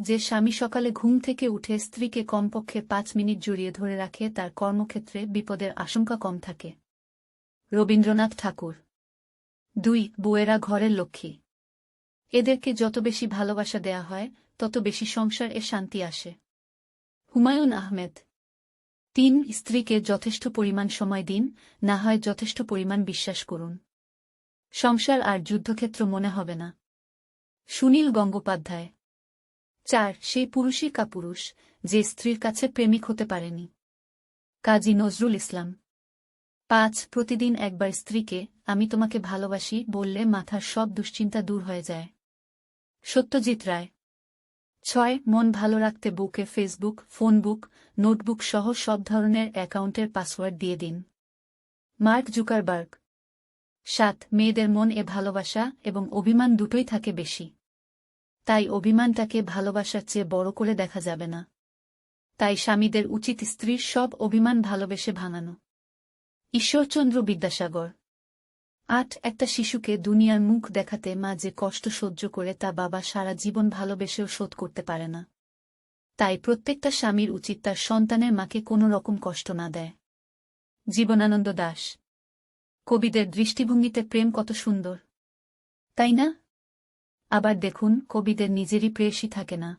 যে স্বামী সকালে ঘুম থেকে উঠে স্ত্রীকে কমপক্ষে 5 মিনিট জড়িয়ে ধরে রাখে তার কর্মক্ষেত্রে বিপদের আশঙ্কা কম থাকে। রবীন্দ্রনাথ ঠাকুর। 2 বউয়েরা ঘরের লক্ষ্মী। এদেরকে যত বেশি ভালোবাসা দেয়া হয় তত বেশি সংসার শান্তি আসে। হুমায়ুন আহমেদ। 3 স্ত্রীকে যথেষ্ট পরিমাণ সময় দিন, না হয় যথেষ্ট পরিমাণ বিশ্বাস করুন। সংসার আর যুদ্ধক্ষেত্র মনে হবে না। সুনীল গঙ্গোপাধ্যায়। 4 সেই পুরুষই কাপুরুষ যে স্ত্রীর কাছে প্রেমিক হতে পারেনি। কাজী নজরুল ইসলাম। 5 প্রতিদিন একবার স্ত্রীকে আমি তোমাকে ভালোবাসি বললে মাথার সব দুশ্চিন্তা দূর হয়ে যায়। সত্যজিৎ রায়। 6 মন ভালো রাখতে বুকে ফেসবুক, ফোনবুক, নোটবুক সহ সব ধরনের অ্যাকাউন্টের পাসওয়ার্ড দিয়ে দিন। Mark Zuckerberg. 7 মেয়েদের মন ভালোবাসা এবং অভিমান দুটোই থাকে বেশি। তাই অভিমানটাকে ভালোবাসার চেয়ে বড় করে দেখা যাবে না। তাই স্বামীদের উচিত স্ত্রীর সব অভিমান ভালোবেসে ভাঙানো। ঈশ্বরচন্দ্র বিদ্যাসাগর। 8 একটা শিশুকে দুনিয়ার মুখ দেখাতে মা যে কষ্ট সহ্য করে তা বাবা সারা জীবন ভালোবেসেও শোধ করতে পারে না। তাই প্রত্যেকটা স্বামীর উচিত তার সন্তানের মাকে কোনো রকম কষ্ট না দেয়। জীবনানন্দ দাশ। কবিদের দৃষ্টিভঙ্গিতে প্রেম কত সুন্দর, তাই না? আবার দেখুন, কবিদের নিজেরই প্রেয়সী থাকে না।